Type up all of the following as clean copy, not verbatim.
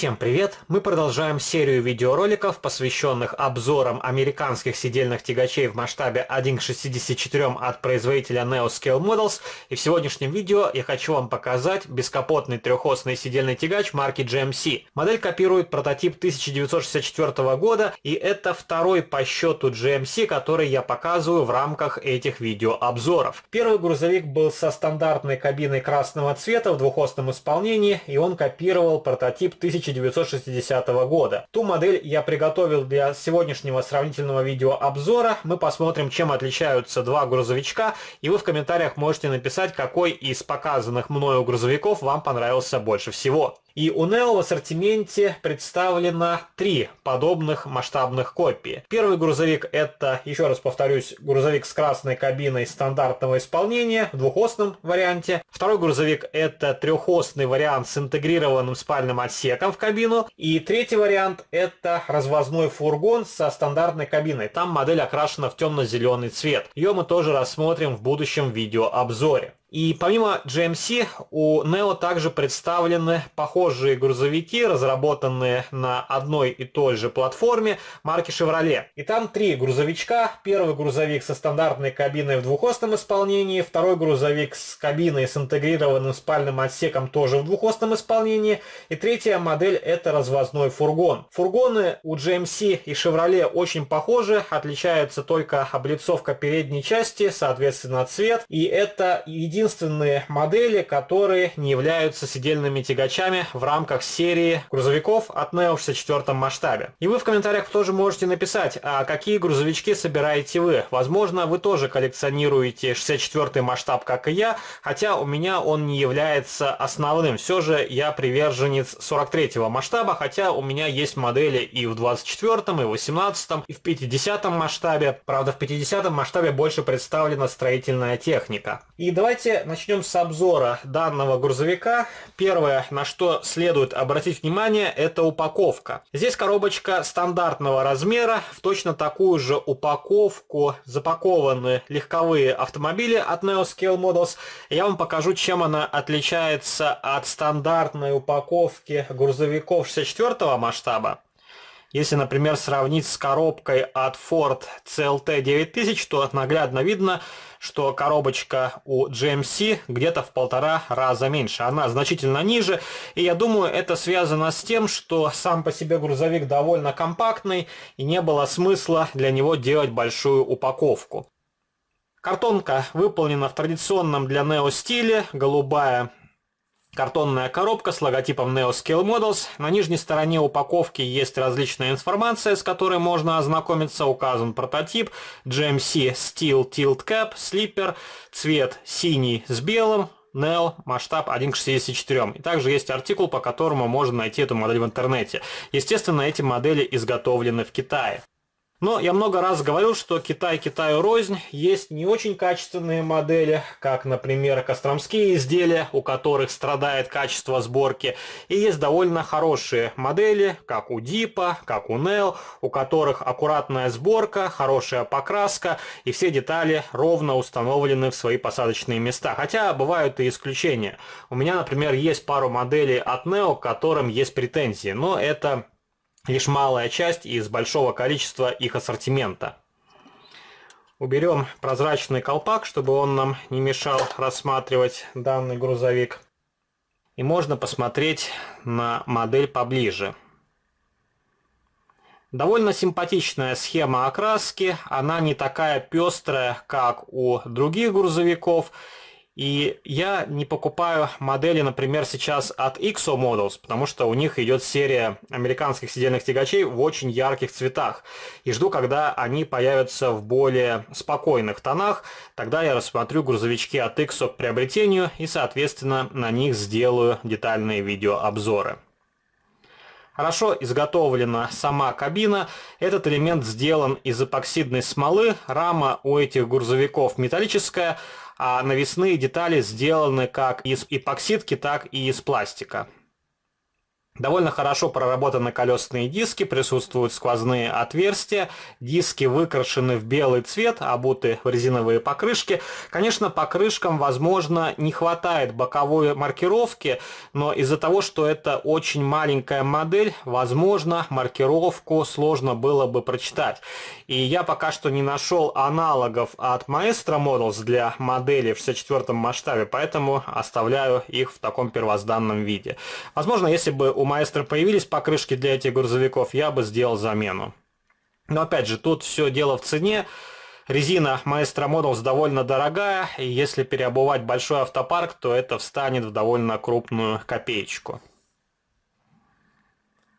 Всем привет! Мы продолжаем серию видеороликов, посвященных обзорам американских сидельных тягачей в масштабе 1 к 64 от производителя NeoScale Models. И в сегодняшнем видео я хочу вам показать бескапотный трехосный сидельный тягач марки GMC. Модель копирует прототип 1964 года, и это второй по счету GMC, который я показываю в рамках этих видеообзоров. Первый грузовик был со стандартной кабиной красного цвета в двухосном исполнении, и он копировал прототип 1960 года. Ту модель я приготовил для сегодняшнего сравнительного видеообзора. Мы посмотрим, чем отличаются два грузовичка, и вы в комментариях можете написать, какой из показанных мною грузовиков вам понравился больше всего. И у Neo в ассортименте представлено три подобных масштабных копии. Первый грузовик — это, еще раз повторюсь, грузовик с красной кабиной стандартного исполнения в двухосном варианте. Второй грузовик — это трехосный вариант с интегрированным спальным отсеком в кабину. И третий вариант — это развозной фургон со стандартной кабиной. Там модель окрашена в темно-зеленый цвет. Ее мы тоже рассмотрим в будущем видеообзоре. И помимо GMC у Neo также представлены похожие грузовики, разработанные на одной и той же платформе марки Chevrolet. И там три грузовичка. Первый грузовик со стандартной кабиной в двухосном исполнении, второй грузовик с кабиной с интегрированным спальным отсеком тоже в двухосном исполнении, и третья модель — это развозной фургон. Фургоны у GMC и Chevrolet очень похожи, отличается только облицовка передней части, соответственно цвет, и это единственные модели, которые не являются сидельными тягачами в рамках серии грузовиков от Neo в 64 масштабе. И вы в комментариях тоже можете написать, а какие грузовички собираете вы. Возможно, вы тоже коллекционируете 64 масштаб, как и я, хотя у меня он не является основным. Все же я приверженец 43 масштаба, хотя у меня есть модели и в 24, и в 18, и в 50 масштабе. Правда, в 50 масштабе больше представлена строительная техника. И давайте начнем с обзора данного грузовика. Первое, на что следует обратить внимание, это упаковка. Здесь коробочка стандартного размера. В точно такую же упаковку запакованы легковые автомобили от NeoScale Models. Я вам покажу, чем она отличается от стандартной упаковки грузовиков 64 масштаба. Если, например, сравнить с коробкой от Ford CLT 9000, то наглядно видно, что коробочка у GMC где-то в 1,5 раза меньше. Она значительно ниже, и я думаю, это связано с тем, что сам по себе грузовик довольно компактный, и не было смысла для него делать большую упаковку. Картонка выполнена в традиционном для Neo стиле, голубая картонная коробка с логотипом NeoScale Models. На нижней стороне упаковки есть различная информация, с которой можно ознакомиться. Указан прототип GMC Steel Tilt Cap, Slipper, цвет синий с белым, Neo, масштаб 1 к 64. И также есть артикул, по которому можно найти эту модель в интернете. Естественно, эти модели изготовлены в Китае. Но я много раз говорил, что Китай Китаю рознь. Есть не очень качественные модели, как, например, костромские изделия, у которых страдает качество сборки. И есть довольно хорошие модели, как у Дипа, как у Neo, у которых аккуратная сборка, хорошая покраска, и все детали ровно установлены в свои посадочные места. Хотя бывают и исключения. У меня, например, есть пару моделей от Neo, к которым есть претензии, но это лишь малая часть из большого количества их ассортимента. Уберем прозрачный колпак, чтобы он нам не мешал рассматривать данный грузовик. И можно посмотреть на модель поближе. Довольно симпатичная схема окраски. Она не такая пестрая, как у других грузовиков. И я не покупаю модели, например, сейчас от XO Models, потому что у них идет серия американских сидельных тягачей в очень ярких цветах. И жду, когда они появятся в более спокойных тонах. Тогда я рассмотрю грузовички от XO к приобретению и, соответственно, на них сделаю детальные видеообзоры. Хорошо изготовлена сама кабина. Этот элемент сделан из эпоксидной смолы. Рама у этих грузовиков металлическая, а навесные детали сделаны как из эпоксидки, так и из пластика. Довольно хорошо проработаны колесные диски, присутствуют сквозные отверстия, диски выкрашены в белый цвет, обуты в резиновые покрышки. Конечно, покрышкам, возможно, не хватает боковой маркировки, но из-за того, что это очень маленькая модель, возможно, маркировку сложно было бы прочитать. И я пока что не нашел аналогов от Maestro Models для модели в 64-м масштабе, поэтому оставляю их в таком первозданном виде. Возможно, если бы у Maestro появились покрышки для этих грузовиков, я бы сделал замену. Но опять же, тут все дело в цене. Резина Maestro Models довольно дорогая, и если переобувать большой автопарк, то это встанет в довольно крупную копеечку.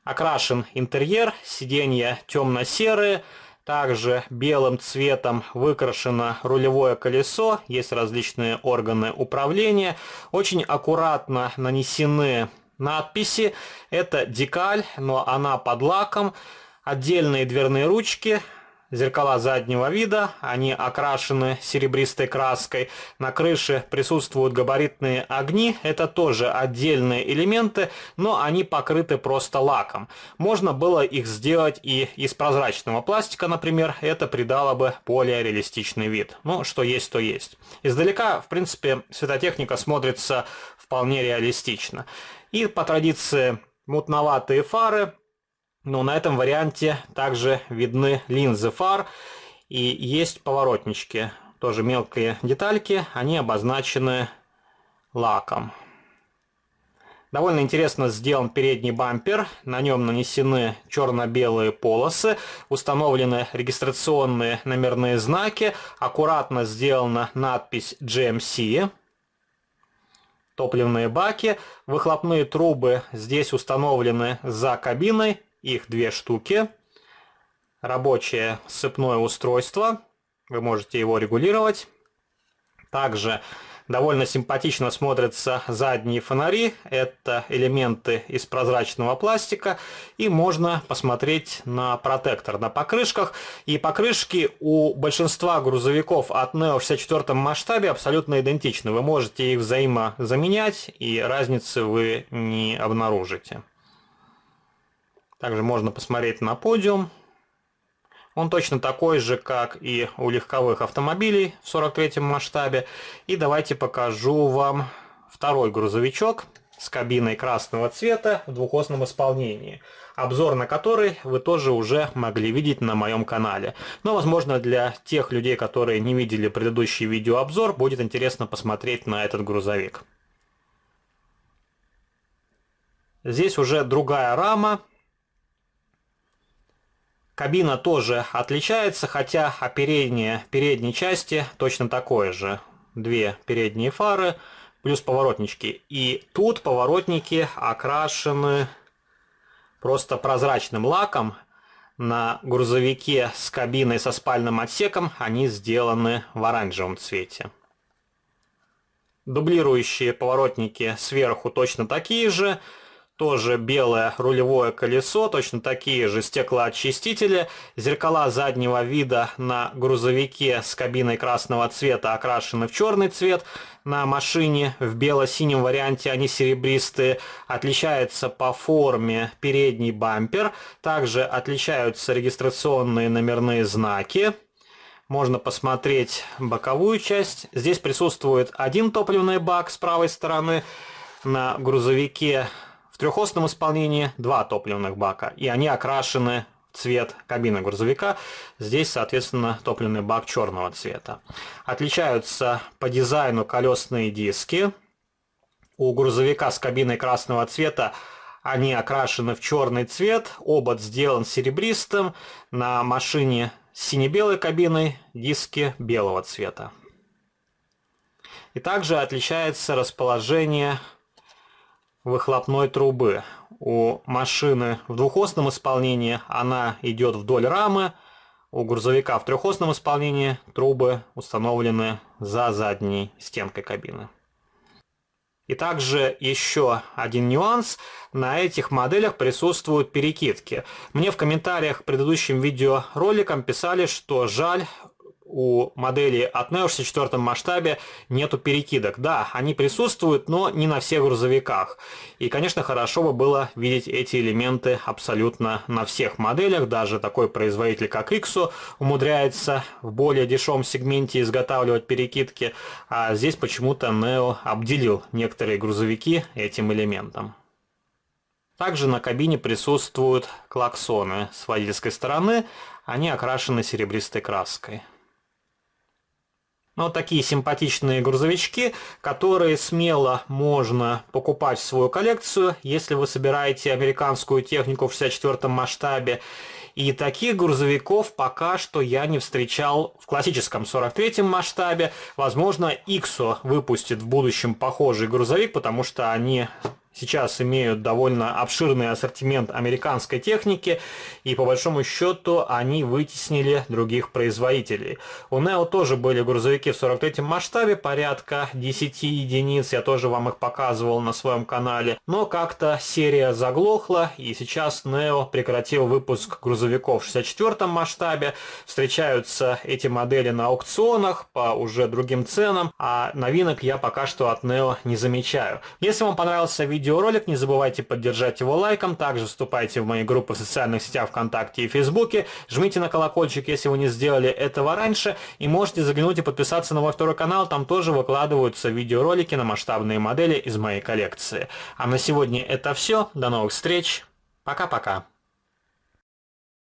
Окрашен интерьер, сиденья темно-серые. Также белым цветом выкрашено рулевое колесо, есть различные органы управления. Очень аккуратно нанесены надписи. Это декаль, но она под лаком. Отдельные дверные ручки, зеркала заднего вида, они окрашены серебристой краской. На крыше присутствуют габаритные огни, это тоже отдельные элементы, но они покрыты просто лаком. Можно было их сделать и из прозрачного пластика, например, это придало бы более реалистичный вид. Ну, что есть, то есть. Издалека, в принципе, светотехника смотрится вполне реалистично. И по традиции мутноватые фары. Но на этом варианте также видны линзы фар и есть поворотнички. Тоже мелкие детальки, они обозначены лаком. Довольно интересно сделан передний бампер. На нем нанесены черно-белые полосы, установлены регистрационные номерные знаки, аккуратно сделана надпись GMC. Топливные баки, выхлопные трубы здесь установлены за кабиной. Их 2 штуки. Рабочее сцепное устройство. Вы можете его регулировать. Также довольно симпатично смотрятся задние фонари. Это элементы из прозрачного пластика. И можно посмотреть на протектор на покрышках. И покрышки у большинства грузовиков от Neo в 64-м масштабе абсолютно идентичны. Вы можете их взаимозаменять, и разницы вы не обнаружите. Также можно посмотреть на подиум. Он точно такой же, как и у легковых автомобилей в 43-м масштабе. И давайте покажу вам второй грузовичок с кабиной красного цвета в двухосном исполнении. Обзор на который вы тоже уже могли видеть на моем канале. Но, возможно, для тех людей, которые не видели предыдущий видеообзор, будет интересно посмотреть на этот грузовик. Здесь уже другая рама. Кабина тоже отличается, хотя оперение передней части точно такое же. 2 передние фары плюс поворотнички. И тут поворотники окрашены просто прозрачным лаком. На грузовике с кабиной со спальным отсеком они сделаны в оранжевом цвете. Дублирующие поворотники сверху точно такие же. Тоже белое рулевое колесо, точно такие же стеклоочистители. Зеркала заднего вида на грузовике с кабиной красного цвета окрашены в черный цвет. На машине в бело-синем варианте они серебристые. Отличается по форме передний бампер. Также отличаются регистрационные номерные знаки. Можно посмотреть боковую часть. Здесь присутствует один топливный бак с правой стороны. На грузовике в трехосном исполнении 2 топливных бака, и они окрашены в цвет кабины грузовика. Здесь, соответственно, топливный бак черного цвета. Отличаются по дизайну колесные диски. У грузовика с кабиной красного цвета они окрашены в черный цвет. Обод сделан серебристым. На машине с сине-белой кабиной диски белого цвета. И также отличается расположение выхлопной трубы. У машины в двухосном исполнении она идет вдоль рамы, у грузовика в трехосном исполнении трубы установлены за задней стенкой кабины. И также еще один нюанс. На этих моделях присутствуют перекидки. Мне в комментариях к предыдущим видеороликам писали, что жаль, у моделей от Neo в 64 масштабе нету перекидок. Да, они присутствуют, но не на всех грузовиках. И, конечно, хорошо бы было видеть эти элементы абсолютно на всех моделях. Даже такой производитель, как Ixo, умудряется в более дешевом сегменте изготавливать перекидки. А здесь почему-то Neo обделил некоторые грузовики этим элементом. Также на кабине присутствуют клаксоны с водительской стороны, они окрашены серебристой краской. Вот такие симпатичные грузовички, которые смело можно покупать в свою коллекцию, если вы собираете американскую технику в 64 масштабе. И таких грузовиков пока что я не встречал в классическом 43 масштабе. Возможно, Ixo выпустит в будущем похожий грузовик, потому что они сейчас имеют довольно обширный ассортимент американской техники, и по большому счету они вытеснили других производителей. У Neo тоже были грузовики в 43 масштабе, порядка 10 единиц, я тоже вам их показывал на своем канале, но как-то серия заглохла, и сейчас Neo прекратил выпуск грузовиков в 64 масштабе. Встречаются эти модели на аукционах по уже другим ценам, а новинок я пока что от Neo не замечаю. Если вам понравился видеоролик, не забывайте поддержать его лайком, также вступайте в мои группы в социальных сетях ВКонтакте и Фейсбуке, жмите на колокольчик, если вы не сделали этого раньше, и можете заглянуть и подписаться на мой второй канал, там тоже выкладываются видеоролики на масштабные модели из моей коллекции. А на сегодня это все, до новых встреч, пока-пока.